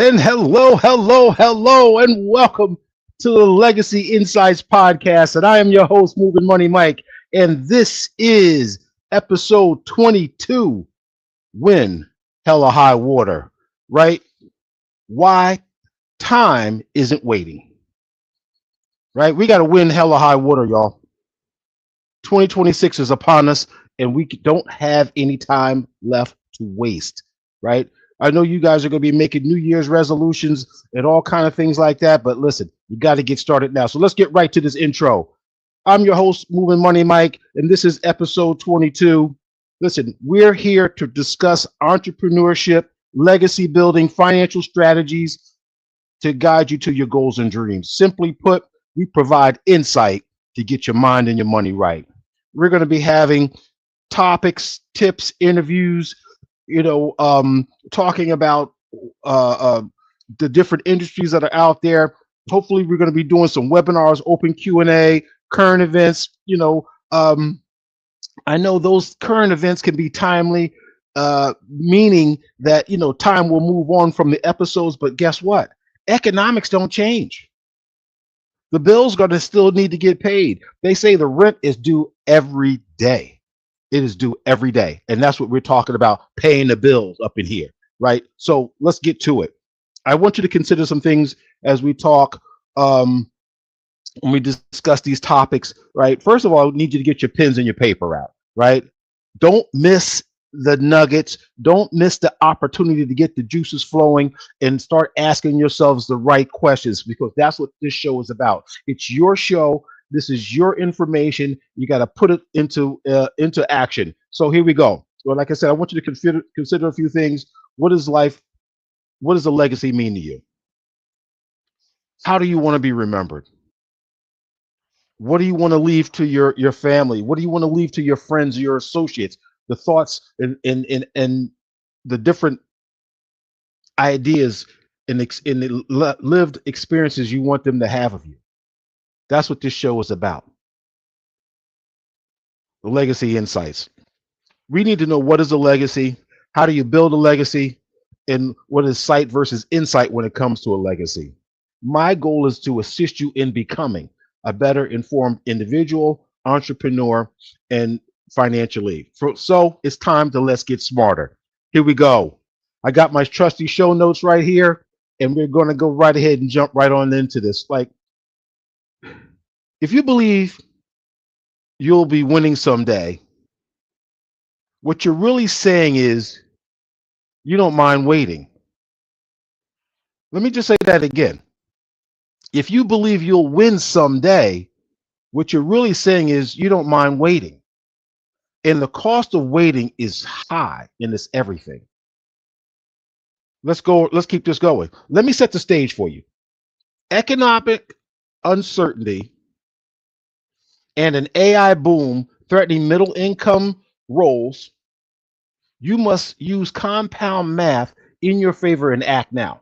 And hello, and welcome to the Legacy Insights podcast. And I am your host, Mov'n Mike, and this is episode 22. Win hella high water, right? Why time isn't waiting, right? We got to win hella high water, y'all. 2026 is upon us, and we don't have any time left to waste, right? I know you guys are going to be making New Year's resolutions and all kind of things like that, but listen, you got to get started now. So let's get right to this intro. I'm your host, Moving Mike, and this is episode 22. Listen, we're here to discuss entrepreneurship, legacy building, financial strategies to guide you to your goals and dreams. Simply put, we provide insight to get your mind and your money right. We're going to be having topics, tips, interviews, talking about uh, uh, the different industries that are out there. Hopefully, we're going to be doing some webinars, open Q&A, current events. I know those current events can be timely, meaning that time will move on from the episodes. But guess what? Economics don't change. The bill's going to still need to get paid. They say the rent is due every day. It is due every day. And that's what we're talking about, paying the bills up in here, right? So let's get to it. I want you to consider some things as we talk, when we discuss these topics, right? First of all, I need you to get your pens and your paper out, right? Don't miss the nuggets. Don't miss the opportunity to get the juices flowing and start asking yourselves the right questions, because that's what this show is about. It's your show. This is your information. You got to put it into action. So here we go. Well, like I said, I want you to consider a few things. What is life? What does a legacy mean to you? How do you want to be remembered? What do you want to leave to your family? What do you want to leave to your friends, your associates? The thoughts and the different ideas and the lived experiences you want them to have of you. That's what this show is about. The legacy insights. We need to know, what is a legacy? How do you build a legacy? And what is sight versus insight when it comes to a legacy? My goal is to assist you in becoming a better informed individual, entrepreneur, and financially. So it's time to let's get smarter. Here we go. I got my trusty show notes right here, and we're going to go right ahead and jump right on into this. Like, if you believe you'll be winning someday, what you're really saying is you don't mind waiting. Let me just say that again. If you believe you'll win someday, what you're really saying is you don't mind waiting. And the cost of waiting is high in this everything. Let's go. Let's keep this going. Let me set the stage for you. Economic uncertainty and an AI boom threatening middle income roles. You must use compound math in your favor and act now.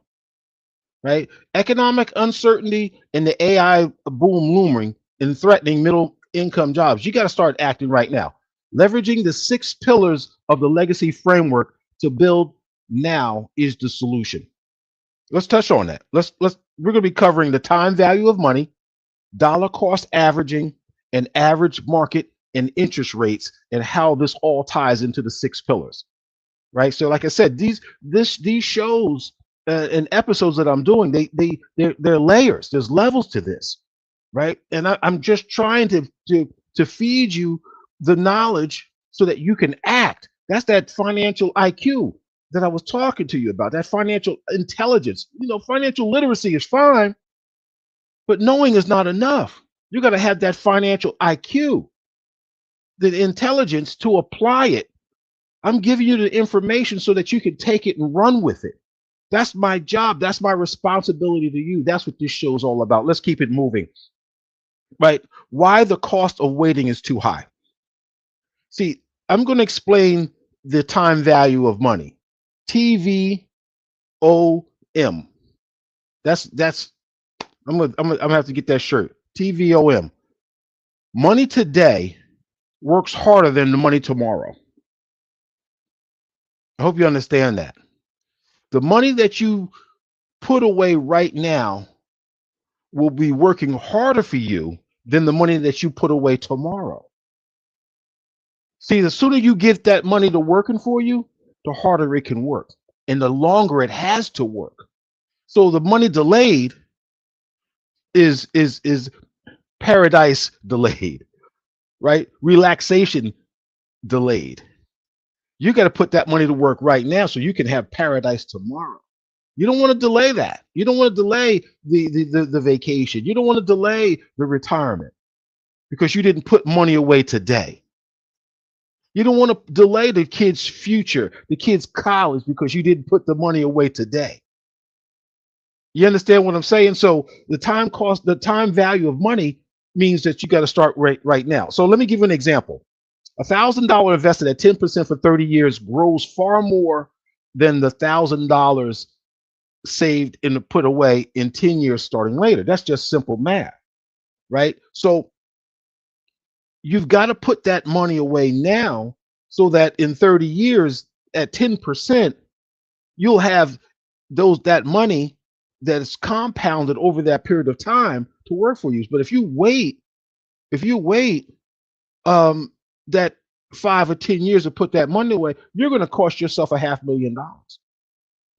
Right? Economic uncertainty and the AI boom looming and threatening middle income jobs. You got to start acting right now. Leveraging the 6 pillars of the legacy framework to build now is the solution. Let's touch on that. We're going to be covering the time value of money, dollar cost averaging, and average market and interest rates, and how this all ties into the 6 pillars. Right. So, like I said, these shows and episodes that I'm doing, they're layers. There's levels to this, right? And I'm just trying to feed you the knowledge so that you can act. That's that financial IQ that I was talking to you about. That financial intelligence. Financial literacy is fine, but knowing is not enough. You got to have that financial IQ, the intelligence to apply it. I'm giving you the information so that you can take it and run with it. That's my job. That's my responsibility to you. That's what this show is all about. Let's keep it moving. Right? Why the cost of waiting is too high. See, I'm going to explain the time value of money. TVOM. That's I'm gonna have to get that shirt. TVOM. Money today works harder than the money tomorrow. I hope you understand that. The money that you put away right now will be working harder for you than the money that you put away tomorrow. See, the sooner you get that money to working for you, the harder it can work and the longer it has to work. So the money delayed is paradise delayed, right? Relaxation delayed. You got to put that money to work right now so you can have paradise tomorrow. You don't want to delay that. You don't want to delay the vacation. You don't want to delay the retirement because you didn't put money away today. You don't want to delay the kid's future, the kid's college, because you didn't put the money away today. You understand what I'm saying? So the time cost, the time value of money means that you got to start right now. So let me give you an example. $1,000 invested at 10% for 30 years grows far more than the $1,000 saved and put away in 10 years starting later. That's just simple math, right? So you've got to put that money away now so that in 30 years at 10%, you'll have that money that is compounded over that period of time to work for you. But if you wait that 5 or 10 years to put that money away, you're going to cost yourself $500,000.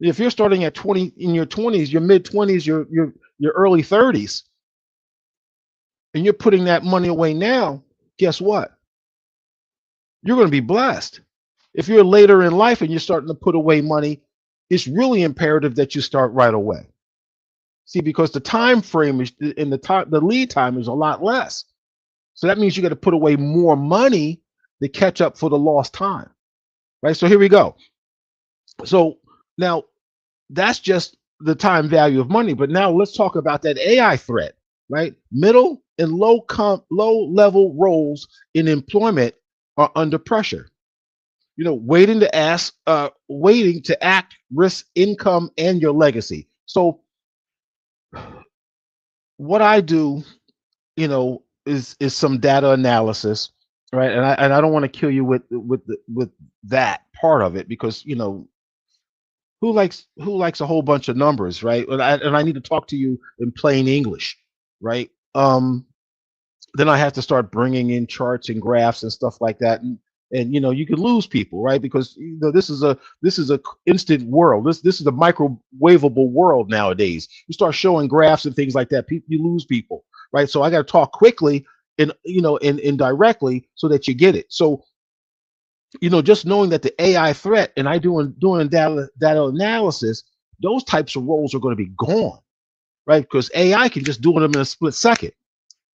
If you're starting at 20 in your 20s, your mid 20s, your early 30s, and you're putting that money away now, guess what? You're going to be blessed. If you're later in life and you're starting to put away money, it's really imperative that you start right away. See, because the time frame is in the lead time is a lot less. So that means you got to put away more money to catch up for the lost time. Right? So here we go. So now that's just the time value of money. But now let's talk about that AI threat, right? Middle and low level roles in employment are under pressure. Waiting to act, risk income and your legacy. So what I do, is some data analysis, right? And I don't want to kill you with that part of it because who likes a whole bunch of numbers, right? And I need to talk to you in plain English, right? Then I have to start bringing in charts and graphs and stuff like that, and you can lose people, right? Because this is a instant world. This is a microwavable world nowadays. You start showing graphs and things like that, you lose people, right? So I got to talk quickly and directly so that you get it. So just knowing that the AI threat and I doing data analysis, those types of roles are going to be gone, right? Because AI can just do them in a split second.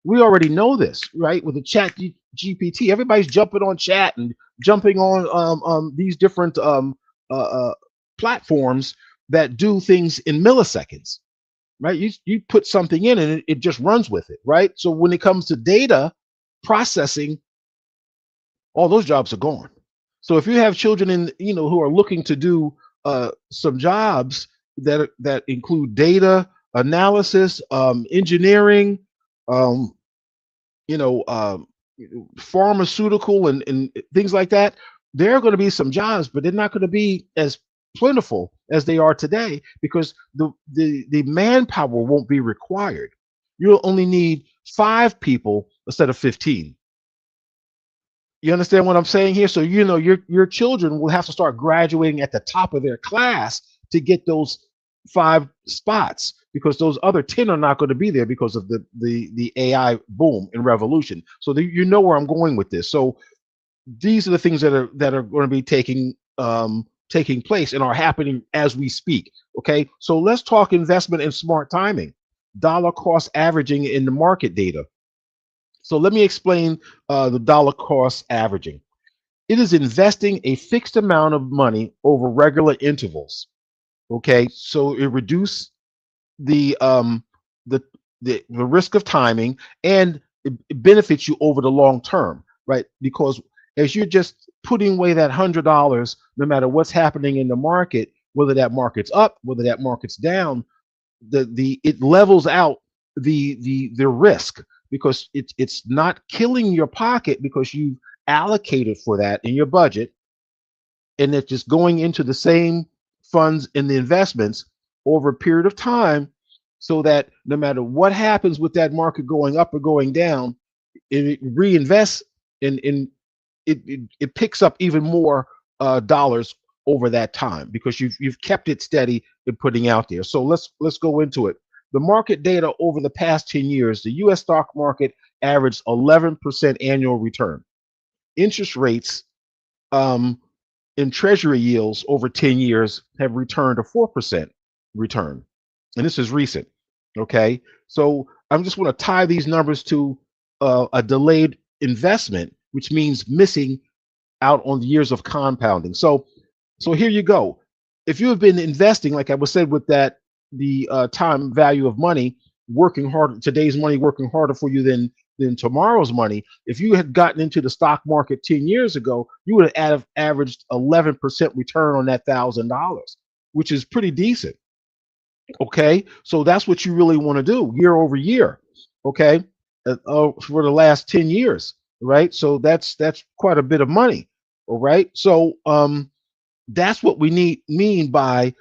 We already know this, right? With the chat GPT, everybody's jumping on chat and jumping on these different platforms that do things in milliseconds, right? You put something in and it just runs with it, right? So when it comes to data processing, all those jobs are gone. So if you have children who are looking to do some jobs that include data analysis, engineering, um, you know, um, pharmaceutical and things like that, there are going to be some jobs, but they're not going to be as plentiful as they are today because the manpower won't be required. You'll only need 5 people instead of 15. You understand what I'm saying here? So your children will have to start graduating at the top of their class to get those 5 spots because those other 10 are not going to be there because of the AI boom and revolution. So you know where I'm going with this. So these are the things that are going to be taking place and are happening as we speak. Okay, so let's talk investment and smart timing, dollar cost averaging in the market data. So let me explain the dollar cost averaging. It is investing a fixed amount of money over regular intervals. Okay, so it reduces the the the risk of timing and it benefits you over the long term, right? Because as you're just putting away that $100, no matter what's happening in the market, whether that market's up, whether that market's down, it levels out the risk because it's not killing your pocket because you allocated for that in your budget and it's just going into the same funds in the investments over a period of time, so that no matter what happens with that market going up or going down, it reinvests in it picks up even more dollars over that time, because you've kept it steady in putting out there. So let's go into it. The market data over the past 10 years, the US stock market averaged 11% annual return. Interest rates um, in treasury yields over 10 years have returned a 4% return. And this is recent. Okay. So I'm just want to tie these numbers to a delayed investment, which means missing out on the years of compounding. So here you go. If you have been investing, like I was said with that, the time value of money, working harder, today's money working harder for you than tomorrow's money. If you had gotten into the stock market 10 years ago, you would have averaged 11% return on that $1,000, which is pretty decent. Okay, so that's what you really want to do year over year. Okay, for the last 10 years, right? So that's quite a bit of money. All right, so that's what we mean by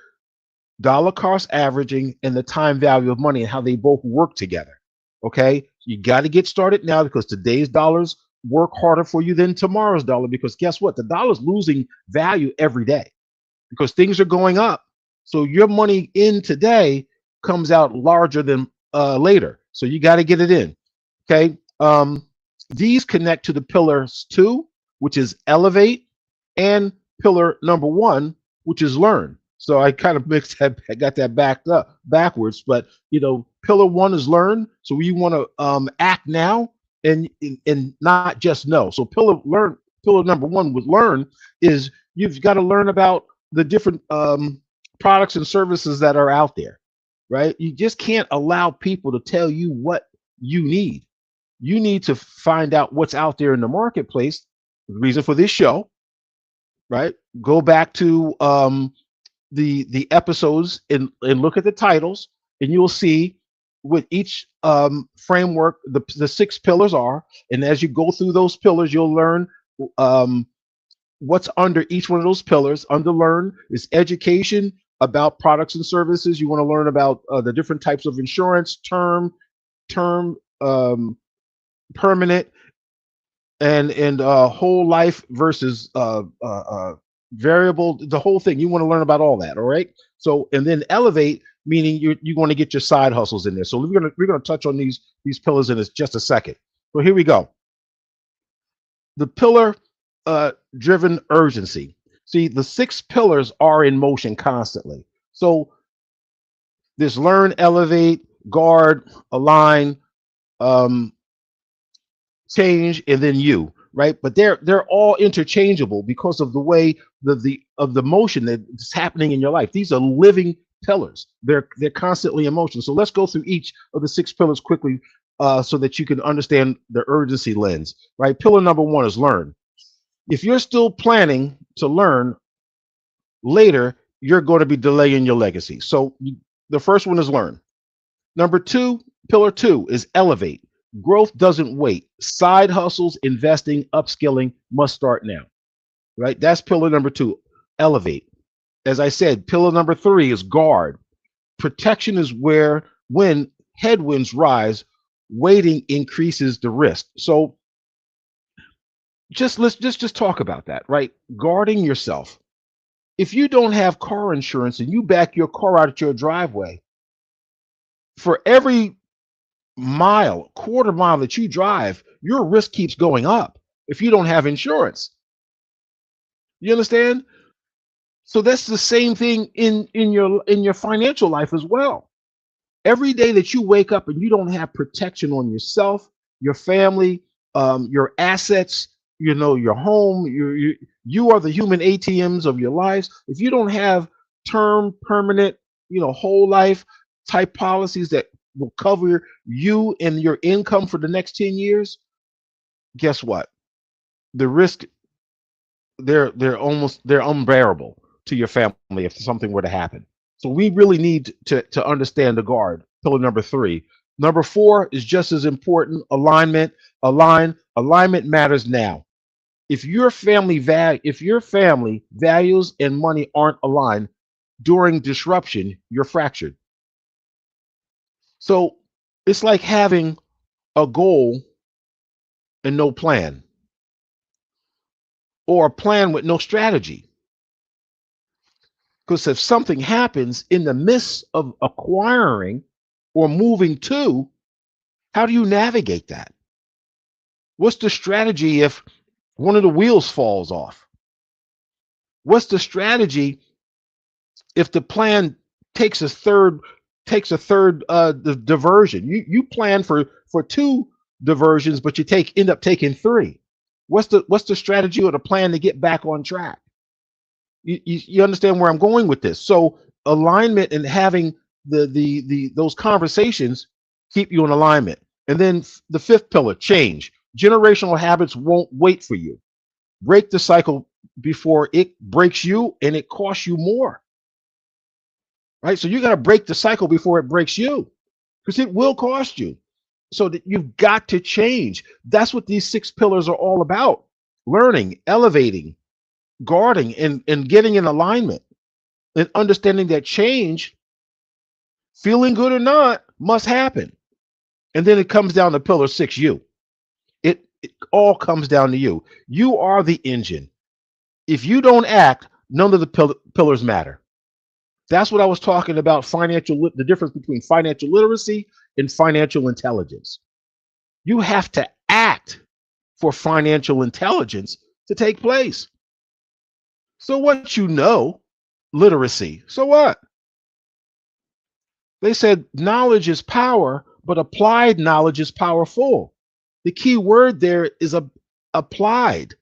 dollar cost averaging and the time value of money, and how they both work together. Okay, you got to get started now, because today's dollars work harder for you than tomorrow's dollar, because guess what, the dollar's losing value every day because things are going up. So your money in today comes out larger than later. So you got to get it in. Okay. These connect to the pillars two, which is elevate, and pillar number one, which is learn. So I kind of mixed that, I got that backed up backwards, but pillar one is learn. So we want to act now and not just know. So pillar number one with learn is you've got to learn about the different products and services that are out there, right? You just can't allow people to tell you what you need. You need to find out what's out there in the marketplace. The reason for this show, right? Go back to the episodes and look at the titles, and you'll see what each framework, the six pillars are. And as you go through those pillars, you'll learn what's under each one of those pillars. Under learn is education about products and services. You want to learn about the different types of insurance, term, permanent, and whole life versus variable. The whole thing. You want to learn about all that. All right. So, and then elevate, meaning you want to get your side hustles in there. So we're gonna touch on these pillars in just a second. So here we go. The pillar driven urgency. See, the six pillars are in motion constantly. So there's learn, elevate, guard, align, um, change, and then you, right? But they're all interchangeable because of the way the motion that's happening in your life. These are living pillars. They're constantly in motion. So let's go through each of the six pillars quickly, so that you can understand the urgency lens, right? Pillar number one is learn. If you're still planning to learn later, you're going to be delaying your legacy. So the first one is learn. Number two, pillar two is elevate. Growth doesn't wait. Side hustles, investing, upskilling must start now, right? That's pillar number two, elevate. As I said, pillar number three is guard. Protection is when headwinds rise, waiting increases the risk. So let's just talk about that, right? Guarding yourself. If you don't have car insurance and you back your car out at your driveway, for every quarter mile that you drive, your risk keeps going up if you don't have insurance. You understand? So that's the same thing in your financial life as well. Every day that you wake up and you don't have protection on yourself, your family, your assets, your home, you are the human ATMs of your lives. If you don't have term, permanent, whole life type policies that will cover you and your income for the next 10 years, guess what? The risk, they're unbearable to your family if something were to happen. So we really need to understand the guard, pillar number three. Number four is just as important, alignment. Alignment matters now. If your family values and money aren't aligned, during disruption, you're fractured. So it's like having a goal and no plan, or a plan with no strategy. Because if something happens in the midst of acquiring or moving to, how do you navigate that? What's the strategy if one of the wheels falls off? What's the strategy if the plan takes a third diversion? You plan for two diversions, but you take end up taking three. What's the strategy or the plan to get back on track? You understand where I'm going with this? So alignment and having the those conversations keep you in alignment. And then the fifth pillar, change. Generational habits won't wait for you. Break the cycle before it breaks you and it costs you more. Right? So you got to break the cycle before it breaks you, because it will cost you. So that you've got to change. That's what these six pillars are all about: learning, elevating, guarding, and getting in alignment, and understanding that change, feeling good or not, must happen. And then it comes down to pillar six, you. It all comes down to you. You are the engine. If you don't act, none of the pillars matter. That's what I was talking about, the difference between financial literacy and financial intelligence. You have to act for financial intelligence to take place. So what you know, literacy. So what? They said knowledge is power, but applied knowledge is powerful. The key word there is applied.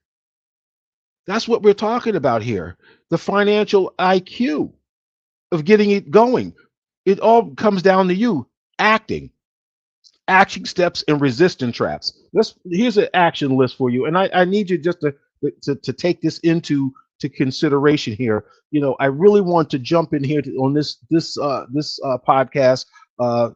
That's what we're talking about here. The financial IQ of getting it going. It all comes down to you acting, action steps, and resistant traps. Here's an action list for you, and I need you just to take this into consideration here. I really want to jump in here on this podcast, uh,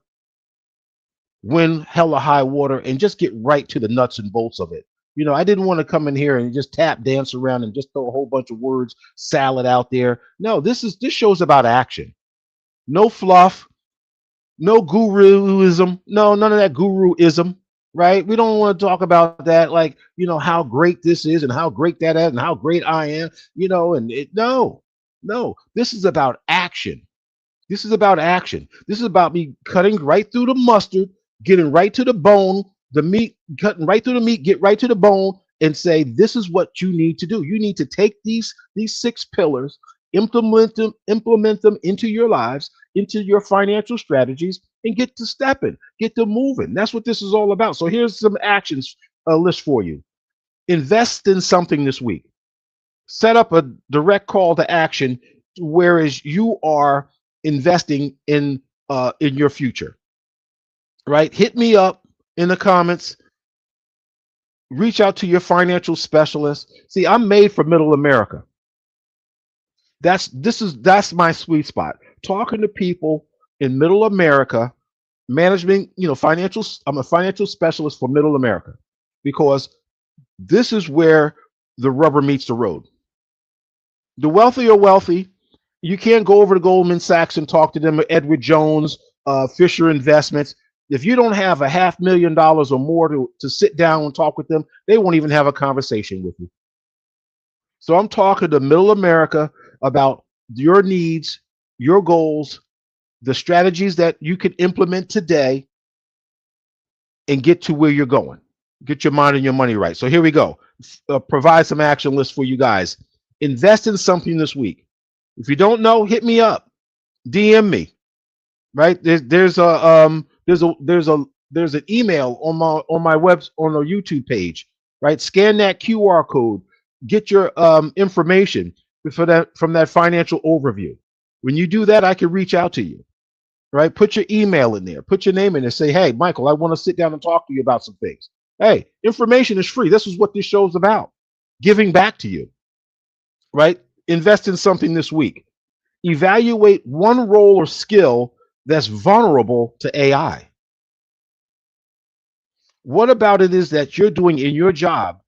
win hella high water, and just get right to the nuts and bolts of it. I didn't want to come in here and just tap dance around and just throw a whole bunch of words salad out there. No, this show's about action. No fluff, no guruism, no, none of that guruism, right? We don't want to talk about that, like, how great this is and how great that is and how great I am, no, this is about action. This is about action. This is about me cutting right through the mustard, getting right to the bone, the meat, cutting right through the meat, get right to the bone, and say, this is what you need to do. You need to take these six pillars, implement them into your lives, into your financial strategies, and get to stepping, get to moving. That's what this is all about. So here's some actions list for you. Invest in something this week. Set up a direct call to action, whereas you are investing in your future. Right? Hit me up in the comments. Reach out to your financial specialist. See, I'm made for middle America. That's my sweet spot. Talking to people in middle America, management, financial. I'm a financial specialist for middle America, because this is where the rubber meets the road. The wealthy are wealthy. You can't go over to Goldman Sachs and talk to them, or Edward Jones, Fisher Investments. If you don't have $500,000 or more to sit down and talk with them, they won't even have a conversation with you. So I'm talking to middle America about your needs, your goals, the strategies that you can implement today and get to where you're going. Get your mind and your money right. So here we go. Provide some action lists for you guys. Invest in something this week. If you don't know, hit me up, DM me. Right? There's an email on my on our YouTube page. Right? Scan that QR code. Get your information from that financial overview. When you do that, I can reach out to you. Right? Put your email in there. Put your name in there. Say, hey, Michael, I want to sit down and talk to you about some things. Hey, information is free. This is what this show's about. Giving back to you. Right? Invest in something this week. Evaluate one role or skill that's vulnerable to AI. What about it is that you're doing in your job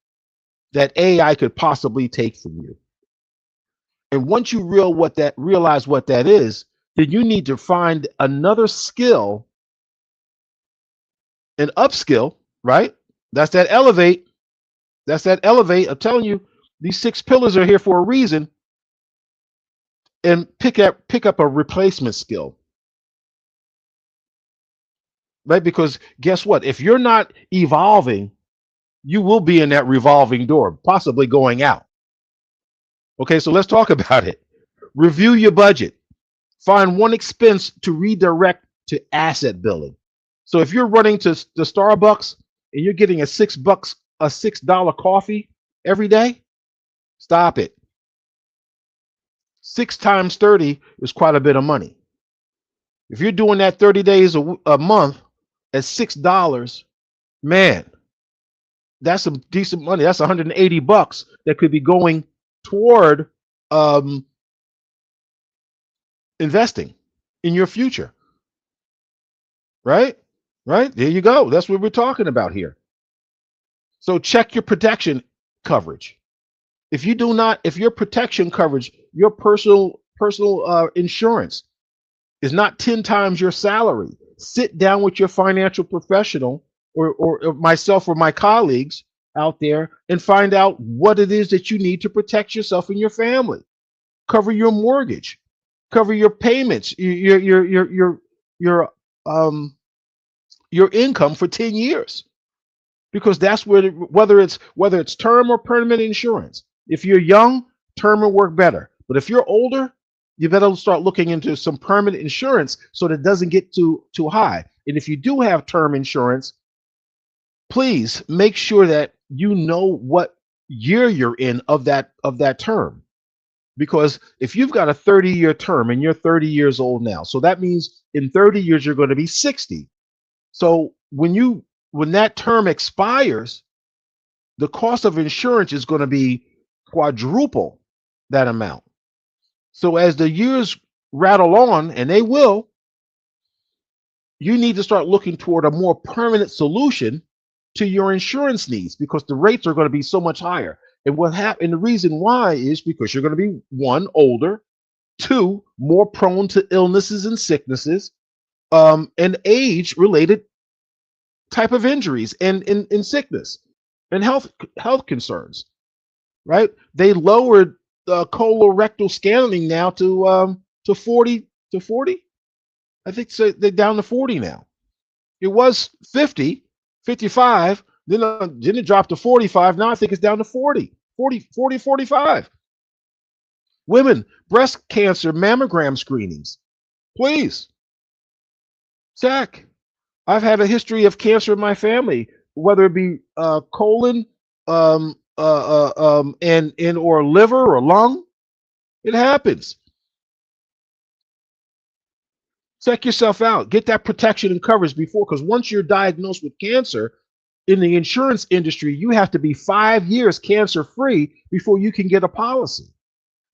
that AI could possibly take from you? And once you realize what that is, then you need to find another skill and upskill, right? That's that elevate. That's that elevate. I'm telling you, these six pillars are here for a reason. And pick up a replacement skill, right? Because guess what? If you're not evolving, you will be in that revolving door, possibly going out. Okay, so let's talk about it. Review your budget. Find one expense to redirect to asset building. So if you're running to the Starbucks and you're getting a $6 coffee every day, stop it. Six times 30 is quite a bit of money. If you're doing that 30 days a month at $6, man, that's some decent money. That's 180 bucks that could be going toward um, investing in your future, right? Right? There you go. That's what we're talking about here. So check your protection coverage. If your protection coverage, your personal insurance is not 10 times your salary, sit down with your financial professional or myself or my colleagues out there and find out what it is that you need to protect yourself and your family. Cover your mortgage, cover your payments, um your income for 10 years, because that's where whether it's term or permanent insurance. If you're young, term will work better. But if you're older, you better start looking into some permanent insurance so that it doesn't get too high. And if you do have term insurance, please make sure that you know what year you're in of that term. Because if you've got a 30-year term and you're 30 years old now, so that means in 30 years you're going to be 60. So when that term expires, the cost of insurance is going to be quadruple that amount. So as the years rattle on, and they will, you need to start looking toward a more permanent solution to your insurance needs, because the rates are going to be so much higher. And the reason why is because you're going to be, one, older, two, more prone to illnesses and sicknesses, and age related type of injuries and sickness and health concerns, right? They lowered colorectal scanning now to 40. I think so they're down to 40 now. It was 50, 55, then it dropped to 45. Now I think it's down to 40, 45. Women, breast cancer mammogram screenings, please check. I've had a history of cancer in my family, whether it be colon, and or liver or lung. It happens. Check yourself out. Get that protection and coverage before, because once you're diagnosed with cancer in the insurance industry, you have to be 5 years cancer free before you can get a policy.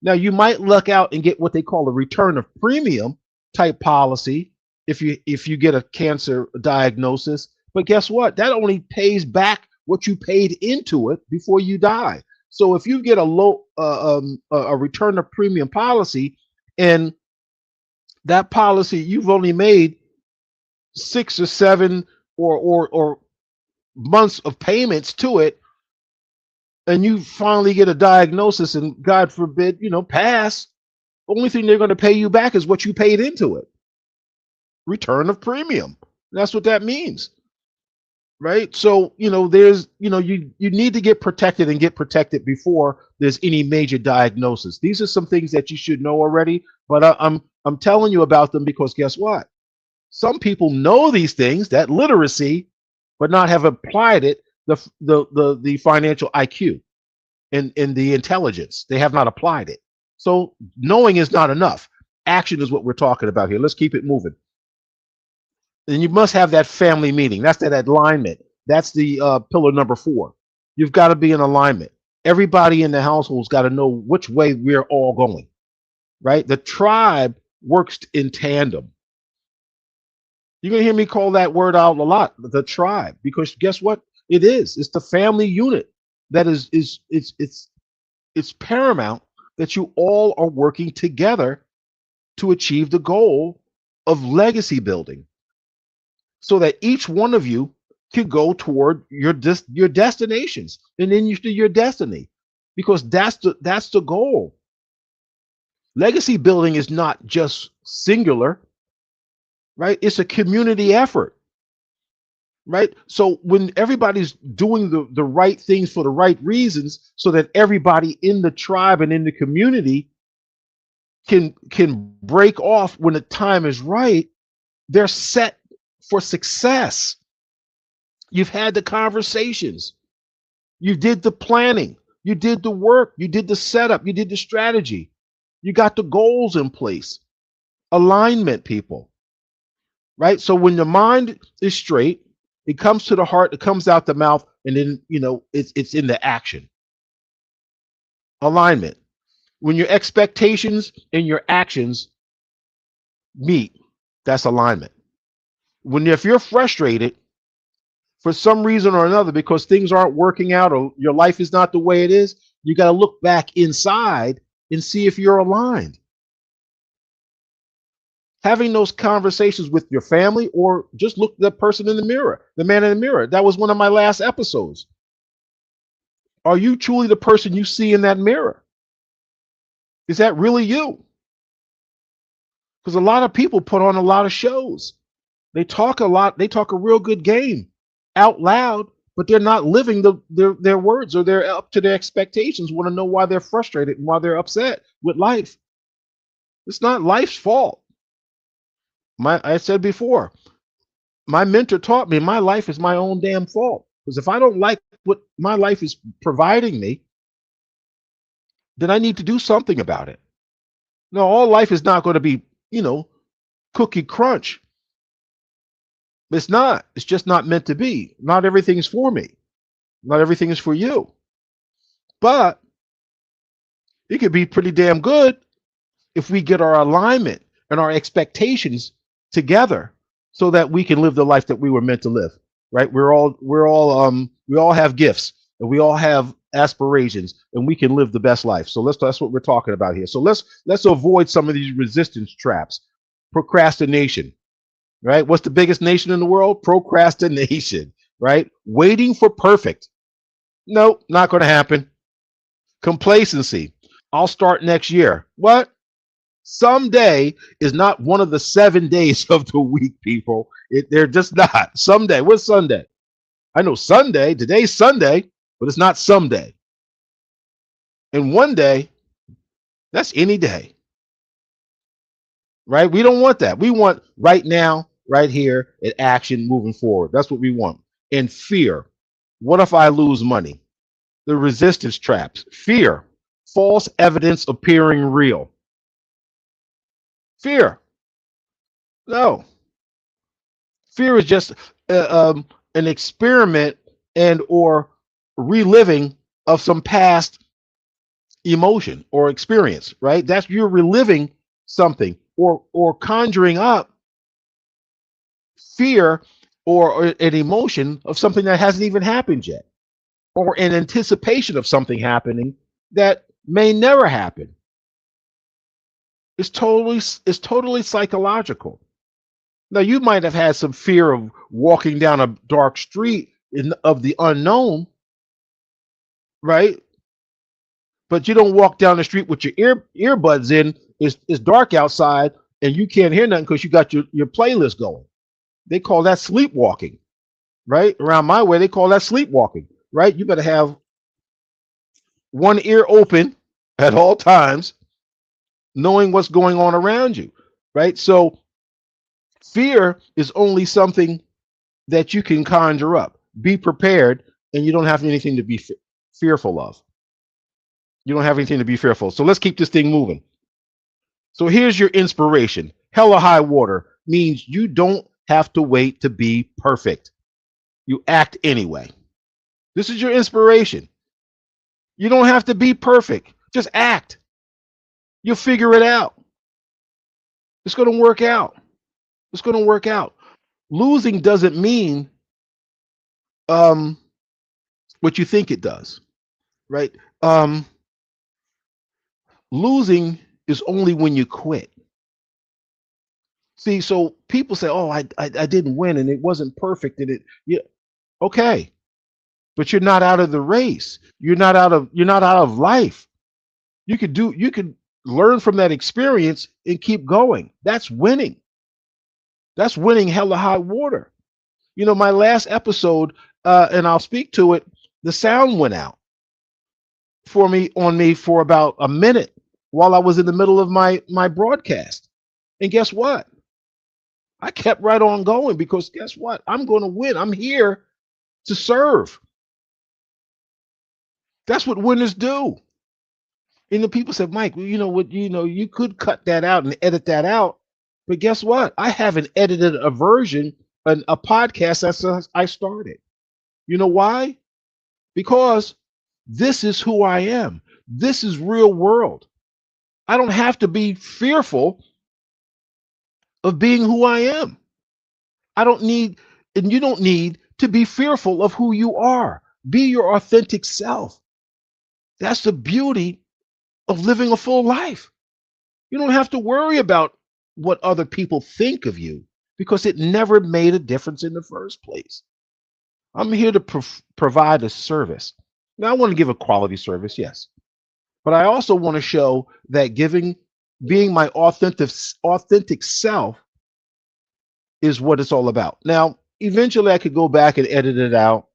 Now you might luck out and get what they call a return of premium type policy if you get a cancer diagnosis. But guess what? That only pays back what you paid into it before you die. So if you get a return of premium policy, and that policy you've only made 6 or 7 or months of payments to it, and you finally get a diagnosis and God forbid, pass, the only thing they're going to pay you back is what you paid into it. Return of premium. That's what that means. Right? So, you need to get protected and get protected before there's any major diagnosis. These are some things that you should know already, but I'm telling you about them because guess what? Some people know these things, that literacy, but not have applied it, the financial IQ and the intelligence. They have not applied it. So knowing is not enough. Action is what we're talking about here. Let's keep it moving. And you must have that family meeting. That's that alignment. That's the pillar number 4. You've got to be in alignment. Everybody in the household's got to know which way we're all going, right? The tribe works in tandem. You're gonna hear me call that word out a lot, the tribe, because guess what? It is. It's the family unit that is it's paramount that you all are working together to achieve the goal of legacy building, so that each one of you can go toward your destinations and then your destiny, because that's the goal. Legacy building is not just singular, right? It's a community effort, right? So when everybody's doing the right things for the right reasons, so that everybody in the tribe and in the community can break off when the time is right, they're set for success. You've had the conversations, you did the planning, you did the work, you did the setup, you did the strategy, you got the goals in place. Alignment, people, right? So when the mind is straight, it comes to the heart, it comes out the mouth, and then it's in the action. Alignment. When your expectations and your actions meet, that's alignment. When if you're frustrated for some reason or another because things aren't working out or your life is not the way it is, you got to look back inside and see if you're aligned. Having those conversations with your family, or just look at the person in the mirror, the man in the mirror. That was one of my last episodes. Are you truly the person you see in that mirror? Is that really you? Because a lot of people put on a lot of shows. They talk a lot, they talk a real good game out loud, but they're not living their words, or they're up to their expectations, want to know why they're frustrated and why they're upset with life. It's not life's fault. I said before, my mentor taught me my life is my own damn fault. Because if I don't like what my life is providing me, then I need to do something about it. No, all life is not going to be, cookie crunch. It's not. It's just not meant to be. Not everything is for me. Not everything is for you. But it could be pretty damn good if we get our alignment and our expectations together, so that we can live the life that we were meant to live. Right? We all have gifts, and we all have aspirations, and we can live the best life. So that's what we're talking about here. So let's avoid some of these resistance traps. Procrastination. Right? What's the biggest nation in the world? Procrastination. Right? Waiting for perfect. Nope, not going to happen. Complacency. I'll start next year. What? Someday is not one of the 7 days of the week, people. They're just not. Someday. What's Sunday? I know Sunday. Today's Sunday, but it's not someday. And one day, that's any day. Right? We don't want that. We want right now, right here, and action moving forward. That's what we want. And fear. What if I lose money? The resistance traps. Fear. False evidence appearing real. Fear. No. Fear is just an experiment and or reliving of some past emotion or experience, right? That's you're reliving something, or conjuring up fear, or an emotion of something that hasn't even happened yet, or an anticipation of something happening that may never happen. It's totally psychological. Now, you might have had some fear of walking down a dark street of the unknown, right? But you don't walk down the street with your earbuds in. It's dark outside and you can't hear nothing because you got your playlist going. They call that sleepwalking, right? Around my way, they call that sleepwalking, right? You better have one ear open at all times, knowing what's going on around you, right? So fear is only something that you can conjure up. Be prepared, and you don't have anything to be fearful of. You don't have anything to be fearful. So let's keep this thing moving. So here's your inspiration. Hella high water means you don't have to wait to be perfect. You act anyway. This is your inspiration. You don't have to be perfect. Just act. You'll figure it out. It's going to work out. It's going to work out. Losing doesn't mean um, what you think it does, right? Losing is only when you quit. See, so people say, "Oh, I didn't win, and it wasn't perfect." And it, yeah, okay, but you're not out of the race. You're not out of life. You could learn from that experience and keep going. That's winning. That's winning hella high water. My last episode, and I'll speak to it. The sound went out on me for about a minute while I was in the middle of my broadcast. And guess what? I kept right on going because guess what? I'm going to win. I'm here to serve. That's what winners do. And the people said, Mike, well, you know what? You could cut that out and edit that out. But guess what? I haven't edited a version, a podcast that I started. You know why? Because this is who I am. This is real world. I don't have to be fearful of being who I am. I don't need, and you don't need to be fearful of who you are. Be your authentic self. That's the beauty of living a full life. You don't have to worry about what other people think of you because it never made a difference in the first place. I'm here to provide a service. Now, I want to give a quality service, yes, but I also want to show that being my authentic self is what it's all about. Now, eventually, I could go back and edit it out,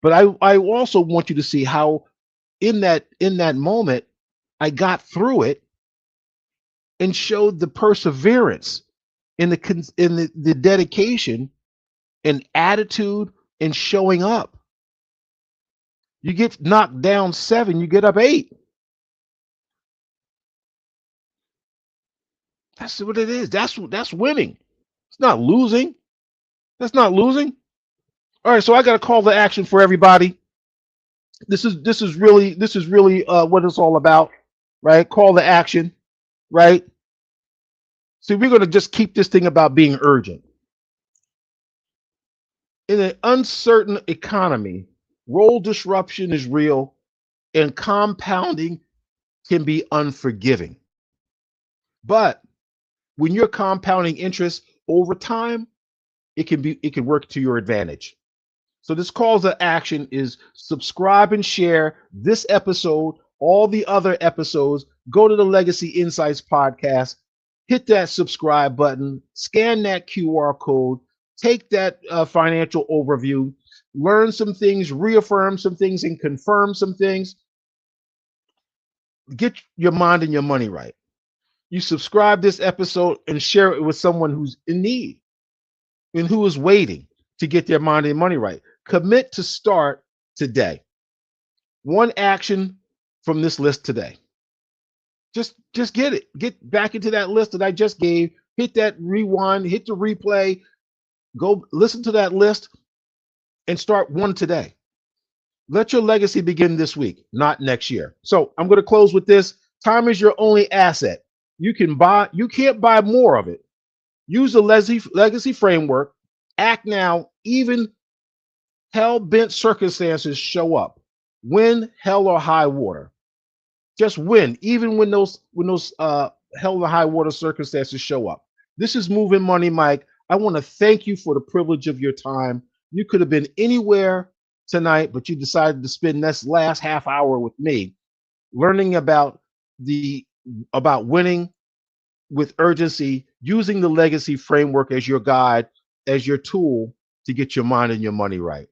but I also want you to see how in that moment I got through it and showed the perseverance in the dedication and attitude and showing up. You get knocked down 7, you get up 8. That's what it is. That's winning. It's not losing. That's not losing. All right, so I got a call to action for everybody. This is really what it's all about, right? Call to action, right? See, we're going to just keep this thing about being urgent. In an uncertain economy, role disruption is real and compounding can be unforgiving. But when you're compounding interest over time, it can work to your advantage. So this call to action is subscribe and share this episode, all the other episodes. Go to the Legacy Insights podcast, hit that subscribe button, scan that QR code, take that financial overview, learn some things, reaffirm some things, and confirm some things. Get your mind and your money right. You subscribe this episode and share it with someone who's in need and who is waiting to get their mind and money right. Commit to start today. One action from this list today. Just get it. Get back into that list that I just gave. Hit that rewind, hit the replay, go listen to that list and start one today. Let your legacy begin this week, not next year. So I'm going to close with this. Time is your only asset. You can't buy more of it. Use the legacy framework. Act now, even hell bent circumstances show up. Win, hell or high water. Just win, even when those hell or high water circumstances show up. This is Moving Money, Mike. I want to thank you for the privilege of your time. You could have been anywhere tonight, but you decided to spend this last half hour with me, learning about winning with urgency, using the legacy framework as your guide, as your tool to get your mind and your money right.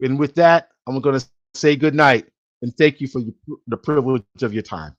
And with that, I'm going to say good night and thank you for the privilege of your time.